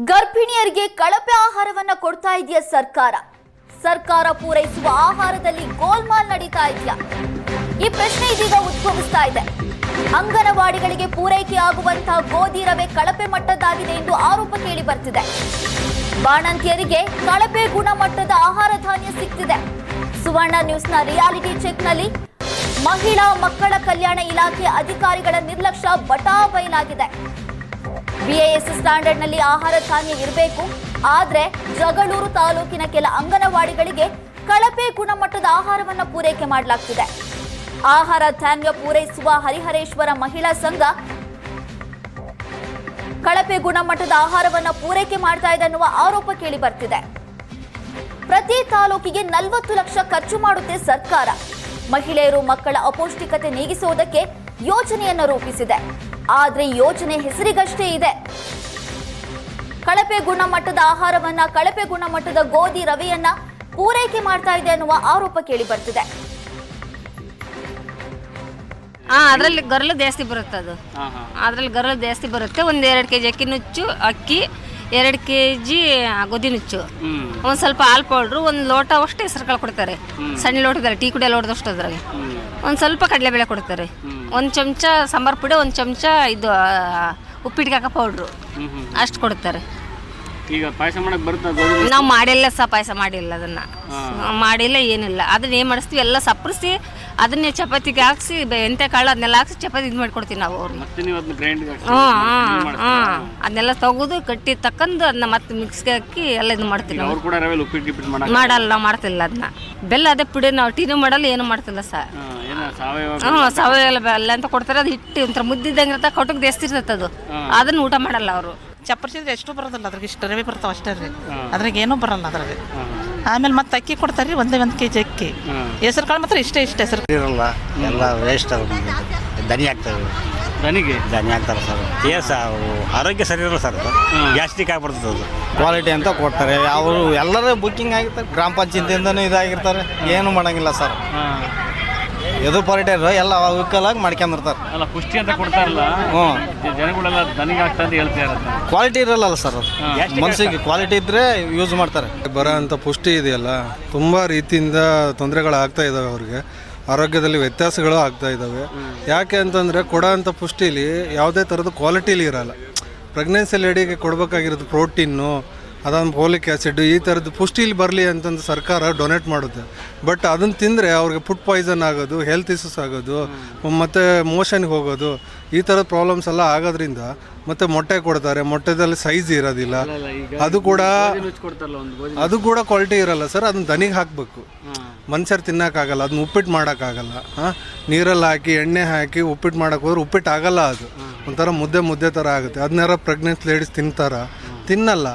ಗರ್ಭಿಣಿಯರಿಗೆ ಕಳಪೆ ಆಹಾರವನ್ನ ಕೊಡ್ತಾ ಇದೆಯಾ ಸರ್ಕಾರ ಪೂರೈಸುವ ಆಹಾರದಲ್ಲಿ ಗೋಲ್ಮಾಲ್ ನಡೀತಾ ಇದೆಯಾ? ಈ ಪ್ರಶ್ನೆ ಇದೀಗ ಉದ್ಭವಿಸ್ತಾ ಇದೆ. ಅಂಗನವಾಡಿಗಳಿಗೆ ಪೂರೈಕೆ ಆಗುವಂತಹ ಗೋಧಿ ರವೆ ಕಳಪೆ ಮಟ್ಟದ್ದಾಗಿದೆ ಎಂದು ಆರೋಪ ಕೇಳಿ ಬರ್ತಿದೆ. ಬಾಣಂತಿಯರಿಗೆ ಕಳಪೆ ಗುಣಮಟ್ಟದ ಆಹಾರ ಧಾನ್ಯ ಸಿಗ್ತಿದೆ. ಸುವರ್ಣ ನ್ಯೂಸ್ನ ರಿಯಾಲಿಟಿ ಚೆಕ್ನಲ್ಲಿ ಮಹಿಳಾ ಮಕ್ಕಳ ಕಲ್ಯಾಣ ಇಲಾಖೆ ಅಧಿಕಾರಿಗಳ ನಿರ್ಲಕ್ಷ್ಯ ಬಟಾಬಯಲಾಗಿದೆ. BIS ಸ್ಟ್ಯಾಂಡರ್ಡ್ನಲ್ಲಿ ಆಹಾರ ಧಾನ್ಯ ಇರಬೇಕು, ಆದ್ರೆ ಜಗಳೂರು ತಾಲೂಕಿನ ಕೆಲ ಅಂಗನವಾಡಿಗಳಿಗೆ ಕಳಪೆ ಗುಣಮಟ್ಟದ ಆಹಾರವನ್ನು ಪೂರೈಕೆ ಮಾಡಲಾಗ್ತಿದೆ. ಆಹಾರ ಧಾನ್ಯ ಪೂರೈಸುವ ಹರಿಹರೇಶ್ವರ ಮಹಿಳಾ ಸಂಘ ಕಳಪೆ ಗುಣಮಟ್ಟದ ಆಹಾರವನ್ನು ಪೂರೈಕೆ ಮಾಡ್ತಾ ಇದೆ ಅನ್ನುವ ಆರೋಪ ಕೇಳಿ ಬರ್ತಿದೆ. ಪ್ರತಿ ತಾಲೂಕಿಗೆ 40 ಲಕ್ಷ ಖರ್ಚು ಮಾಡುತ್ತೆ ಸರ್ಕಾರ. ಮಹಿಳೆಯರು ಮಕ್ಕಳ ಅಪೌಷ್ಟಿಕತೆ ನೀಗಿಸುವುದಕ್ಕೆ ಯೋಜನೆಯನ್ನು ರೂಪಿಸಿದೆ. ಆದ್ರೆ ಯೋಜನೆ ಹೆಸರಿಗಷ್ಟೇ ಇದೆ. ಕಳಪೆ ಗುಣಮಟ್ಟದ ಆಹಾರವನ್ನ, ಕಳಪೆ ಗುಣಮಟ್ಟದ ಗೋಧಿ ರವೆಯನ್ನ ಪೂರೈಕೆ ಮಾಡ್ತಾ ಇದೆ ಅನ್ನುವ ಆರೋಪ ಕೇಳಿ ಬರ್ತಿದೆ. ಅದರಲ್ಲಿ ಗರಲು ಜಾಸ್ತಿ ಬರುತ್ತೆ. ಅದರಲ್ಲಿ ಗರಲು ಜಾಸ್ತಿ ಬರುತ್ತೆ. ಒಂದು 2 kg ಅಕ್ಕಿ ನುಚ್ಚು, ಅಕ್ಕಿ 2 kg ಗೋಧಿ ನುಚ್ಚು, ಒಂದು ಸ್ವಲ್ಪ ಹಾಲು ಪೌಡ್ರು, ಒಂದು ಲೋಟ ಅಷ್ಟು ಹೆಸರು ಕಾಳು ಕೊಡ್ತಾರೆ. ಸಣ್ಣ ಲೋಟದಲ್ಲಿ ಟೀ ಕುಡಿಯೋ ಲೋಟದಷ್ಟು ಅದ್ರಾಗೆ ಒಂದು ಸ್ವಲ್ಪ ಕಡಲೆಬೇಳೆ ಕೊಡ್ತಾರೆ. 1 ಚಮಚ ಸಾಂಬಾರು ಪುಡಿ, 1 ಚಮಚ ಇದು ಉಪ್ಪಿಟ್ಟಿಗೆ ಹಾಕೋ ಪೌಡ್ರು ಅಷ್ಟು ಕೊಡ್ತಾರೆ. ಈಗ ಪಾಯಸ ಮಾಡಕ್ಕೆ ಬರುತ್ತೆ? ನಾವು ಮಾಡಿಲ್ಲ ಪಾಯಸ ಮಾಡಿಲ್ಲ, ಅದನ್ನು ಮಾಡಿಲ್ಲ, ಏನಿಲ್ಲ. ಅದನ್ನ ಏನು ಮಾಡಿಸ್ತೀವಿ, ಎಲ್ಲ ಸಪ್ಪರಿಸಿ ಅದನ್ನೇ ಚಪಾತಿಗೆ ಹಾಕ್ಸಿ ಎಂತೆ ಕಾಳು ಅದನ್ನೆಲ್ಲ ಹಾಕ್ಸಿ ಚಪಾತಿ ಇದು ಮಾಡಿಕೊಡ್ತೀವಿ ನಾವು ಅವ್ರಿಗೆ. ಅದನ್ನೆಲ್ಲ ತೆಗೆದು ಕಟ್ಟಿ ತಕ್ಕಂದು ಅದನ್ನ ಮತ್ತೆ ಮಿಕ್ಸ್ಗೆ ಹಾಕಿ ಎಲ್ಲ ಇದು ಮಾಡ್ತೀವಿ. ಮಾಡಲ್ಲ, ನಾವು ಮಾಡ್ತಿಲ್ಲ ಅದನ್ನ. ಬೆಲ್ಲ ಅದೇ ಪುಡಿ ನಾವು ಟೀನು ಮಾಡಲ್ಲ, ಏನು ಮಾಡ್ತಿಲ್ಲ ಸರ್. ಸಾವಯವ ಬೆಲ್ಲ ಅಂತ ಕೊಡ್ತಾರೆ. ಅದು ಹಿಟ್ಟು ಒಂಥರ ಮುದ್ದಿದ್ದಂಗೆ ಇರುತ್ತೆ, ಕಟುಕ್ ಜಾಸ್ತಿ ಇರ್ತದೆ ಅದು. ಅದನ್ನ ಊಟ ಮಾಡಲ್ಲ ಅವರು. ಚಪ್ಪರ್ಸಿದ್ರೆ ಎಷ್ಟು ಬರೋದಿಲ್ಲ, ಅದ್ರಾಗ ಇಷ್ಟು ರವೆ ಬರ್ತಾವೆ ಅಷ್ಟೇ ರೀ. ಅದ್ರಾಗ ಏನೂ ಬರಲ್ಲ ಅದ್ರಾಗ. ಆಮೇಲೆ ಮತ್ತೆ ಅಕ್ಕಿ ಕೊಡ್ತಾರೆ ರೀ, 1 kg ಅಕ್ಕಿ. ಹೆಸರು ಕಾಳು ಮಾತ್ರ ಇಷ್ಟೇ ಹೆಸರು ಇರಲ್ಲ, ಎಲ್ಲ ವೇಸ್ಟ್. ದನಿ ಆಗ್ತವೆ, ದನಿ ಆಗ್ತಾರೆ ಸರ್. ಆರೋಗ್ಯ ಸರಿ ಇರಲ್ಲ ಸರ್, ಗ್ಯಾಸ್ಟ್ರಿಕ್ ಆಗಿಬಿಡ್ತದೆ ಅದು. ಕ್ವಾಲಿಟಿ ಅಂತ ಕೊಡ್ತಾರೆ. ಅವರು ಎಲ್ಲರೂ ಬುಕ್ಕಿಂಗ್ ಆಗಿರ್ತಾರೆ, ಗ್ರಾಮ ಪಂಚಾಯತಿಯಿಂದನೂ ಇದಾಗಿರ್ತಾರೆ, ಏನು ಮಾಡೋಂಗಿಲ್ಲ ಸರ್. ಎದು ಪಾಲಿಟಿಯರ್ ಎಲ್ಲ ವಿಕಲಾಗಿ ಮಾಡ್ಕೊಂಡಿರ್ತಾರೆ. ಅಲ್ಲ, ಪುಷ್ಟಿ ಅಂತ ಕೊಡ್ತಾರಲ್ಲ, ಜನಗಳೆಲ್ಲ ದನಿಗೆ ಆಗ್ತಾ ಅಂತ ಹೇಳ್ತಾ ಇರುತ್ತೆ. ಕ್ವಾಲಿಟಿ ಇರಲ್ಲ ಸರ್ ಅದು. ಮನಸ್ಸಿಗೆ ಕ್ವಾಲಿಟಿ ಇದ್ರೆ ಯೂಸ್ ಮಾಡ್ತಾರೆ. ಬರೋ ಅಂಥ ಪುಷ್ಟಿ ಇದೆಯಲ್ಲ, ತುಂಬ ರೀತಿಯಿಂದ ತೊಂದರೆಗಳಾಗ್ತಾ ಇದ್ದಾವೆ. ಅವ್ರಿಗೆ ಆರೋಗ್ಯದಲ್ಲಿ ವ್ಯತ್ಯಾಸಗಳು ಆಗ್ತಾ ಇದ್ದಾವೆ. ಯಾಕೆ ಅಂತಂದರೆ ಕೊಡೋ ಅಂಥ ಪುಷ್ಟಿಲಿ ಯಾವುದೇ ಥರದ ಕ್ವಾಲಿಟಿಲಿ ಇರೋಲ್ಲ. ಪ್ರೆಗ್ನೆನ್ಸಿ ಲೇಡಿಗೆ ಕೊಡಬೇಕಾಗಿರೋದು ಪ್ರೋಟೀನು, ಅದೊಂದು ಫೋಲಿಕ್ ಆ್ಯಸಿಡ್, ಈ ಥರದ್ದು ಪುಷ್ಟಿಲಿ ಬರಲಿ ಅಂತಂದು ಸರ್ಕಾರ ಡೊನೇಟ್ ಮಾಡುತ್ತೆ. ಬಟ್ ಅದನ್ನು ತಿಂದರೆ ಅವ್ರಿಗೆ ಫುಡ್ ಪಾಯ್ಸನ್ ಆಗೋದು, ಹೆಲ್ತ್ ಇಶ್ಯೂಸ್ ಆಗೋದು, ಮತ್ತು ಮೋಷನ್ಗೆ ಹೋಗೋದು, ಈ ಥರದ ಪ್ರಾಬ್ಲಮ್ಸ್ ಎಲ್ಲ ಆಗೋದ್ರಿಂದ ಮತ್ತು ಮೊಟ್ಟೆ ಕೊಡ್ತಾರೆ, ಮೊಟ್ಟೆದಲ್ಲಿ ಸೈಜ್ ಇರೋದಿಲ್ಲ. ಅದು ಕೂಡ ಕ್ವಾಲಿಟಿ ಇರಲ್ಲ ಸರ್. ಅದನ್ನ ದನಿಗೆ ಹಾಕಬೇಕು. ಮನುಷ್ಯರು ತಿನ್ನೋಕ್ಕಾಗಲ್ಲ, ಅದನ್ನ ಉಪ್ಪಿಟ್ಟು ಮಾಡೋಕ್ಕಾಗಲ್ಲ. ನೀರಲ್ಲಿ ಹಾಕಿ ಎಣ್ಣೆ ಹಾಕಿ ಉಪ್ಪಿಟ್ಟು ಮಾಡೋಕೆ ಹೋದ್ರೆ ಉಪ್ಪಿಟ್ಟು ಆಗಲ್ಲ. ಅದು ಒಂಥರ ಮುದ್ದೆ ಥರ ಆಗುತ್ತೆ. ಅದನ್ನೆಲ್ಲ ಪ್ರೆಗ್ನೆಂಟ್ ಲೇಡೀಸ್ ತಿನ್ನಲ್ಲ.